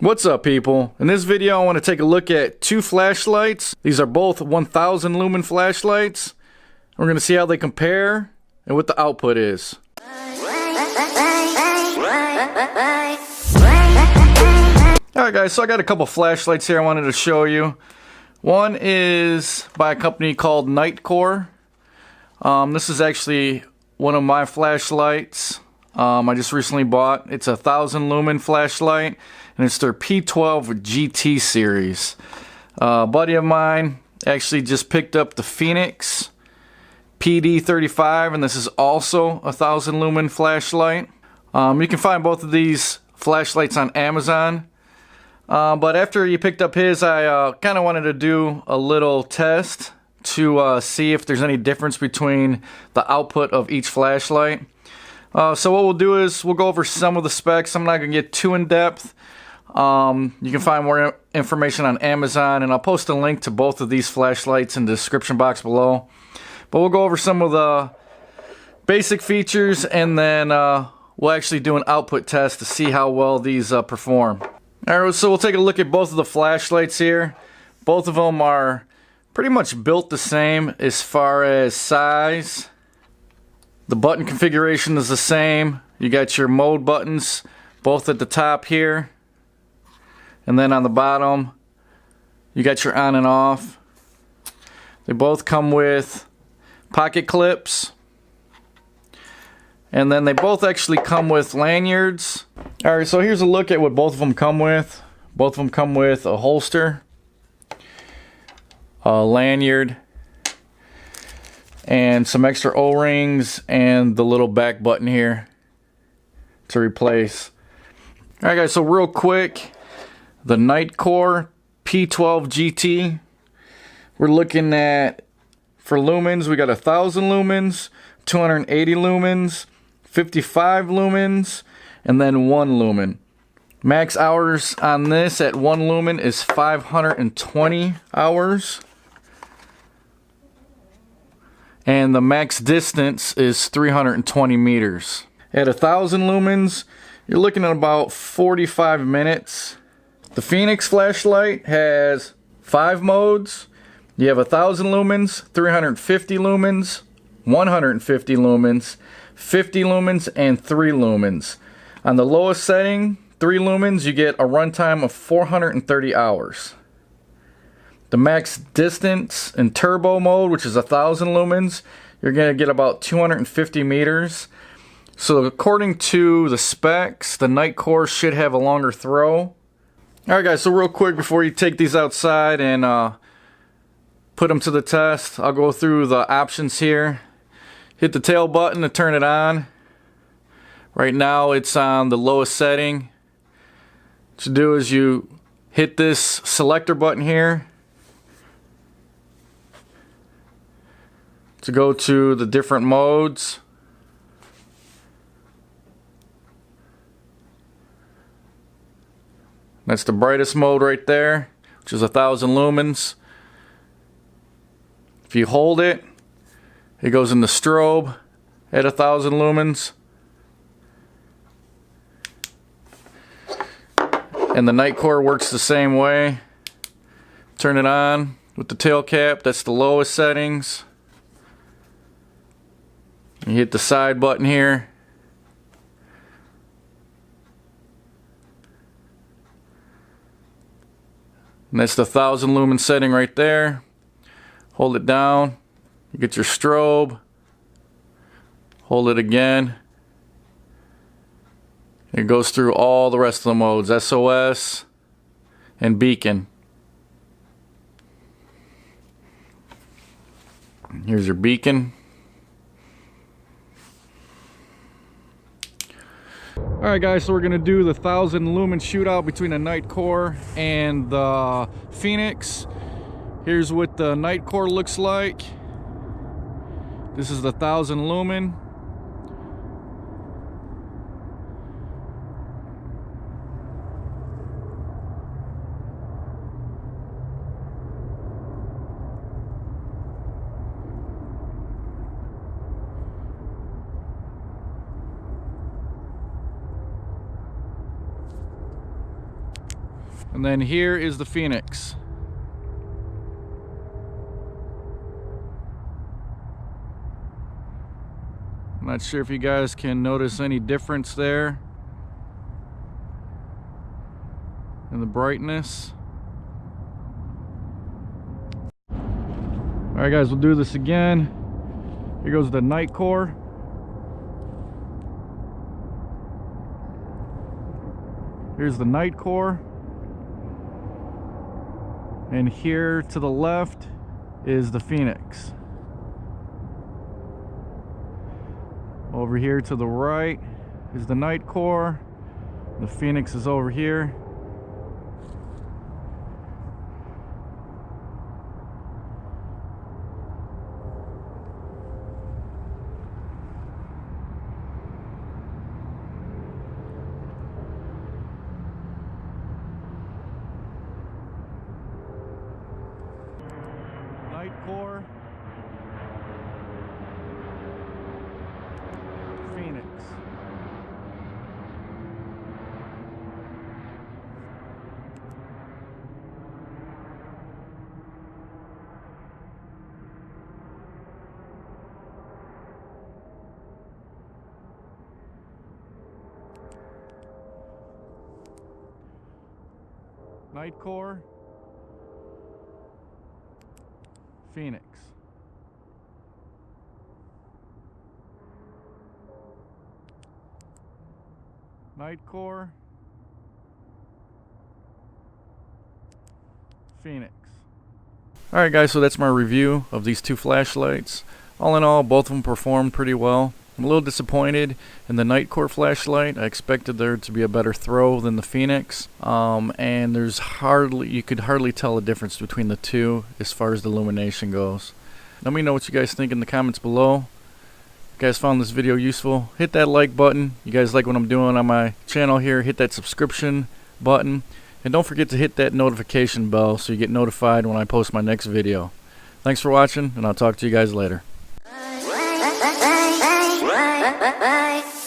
What's up, people? In this video I want to take a look at two flashlights. These are both 1000 lumen flashlights. We're going to see how they compare and what the output is. Alright guys, so I got a couple flashlights here I wanted to show you. One is by a company called Nitecore. This is actually one of my flashlights I just recently bought. It's a 1000 lumen flashlight, and it's their P12GT series. A buddy of mine actually just picked up the Fenix PD35, and this is also a 1000 lumen flashlight. You can find both of these flashlights on Amazon. But after he picked up his, I kind of wanted to do a little test to see if there's any difference between the output of each flashlight. So what we'll do is we'll go over some of the specs. I'm not going to get too in depth. You can find more information on Amazon, and I'll post a link to both of these flashlights in the description box below. But we'll go over some of the basic features, and then we'll actually do an output test to see how well these perform. Alright, so we'll take a look at both of the flashlights here. Both of them are pretty much built the same as far as size. The button configuration is the same. You got your mode buttons both at the top here, and then on the bottom you got your on and off. They both come with pocket clips, and then they both actually come with lanyards. Alright, so here's a look at what both of them come with. Both of them come with a holster, a lanyard, and some extra O-rings, and the little back button here to replace. Alright guys, so real quick, the Nitecore P12GT, we're looking at, for lumens, we got 1000 lumens, 280 lumens, 55 lumens, and then 1 lumen. Max hours on this at 1 lumen is 520 hours. And the max distance is 320 meters. At 1000 lumens, you're looking at about 45 minutes. The Fenix flashlight has 5 modes. You have 1000 lumens, 350 lumens, 150 lumens, 50 lumens, and 3 lumens. On the lowest setting, 3 lumens, you get a runtime of 430 hours. The max distance in turbo mode, which is 1000 lumens, you're going to get about 250 meters. So according to the specs, the Nitecore should have a longer throw. Alright guys, so real quick before you take these outside and put them to the test, I'll go through the options here. Hit the tail button to turn it on. Right now it's on the lowest setting. What you do is you hit this selector button here to go to the different modes. That's the brightest mode right there, which is 1000 lumens. If you hold it, it goes in the strobe at 1000 lumens. And the Nitecore works the same way. Turn it on with the tail cap, that's the lowest settings. You hit the side button here. And that's the 1000 lumen setting right there. Hold it down. You get your strobe. Hold it again. It goes through all the rest of the modes, SOS and beacon. Here's your beacon. Alright guys, so we're going to do the 1000 lumen shootout between the Nitecore and the Fenix. Here's what the Nitecore looks like. This is the 1000 lumen. And then here is the Fenix. I'm not sure if you guys can notice any difference there in the brightness. Alright guys, we'll do this again. Here goes the Nitecore. Here's the Nitecore. And here to the left is the Fenix. Over here to the right is the Nitecore. The Fenix is over here. Nitecore, Fenix. Nitecore, Fenix. Nitecore, Fenix. Alright guys, so that's my review of these two flashlights. All in all, both of them performed pretty well. I'm a little disappointed in the Nitecore flashlight. I expected there to be a better throw than the Fenix. And you could hardly tell a difference between the two as far as the illumination goes. Let me know what you guys think in the comments below. If you guys found this video useful, hit that like button. You guys like what I'm doing on my channel here, hit that subscription button. And don't forget to hit that notification bell so you get notified when I post my next video. Thanks for watching, and I'll talk to you guys later. Bye.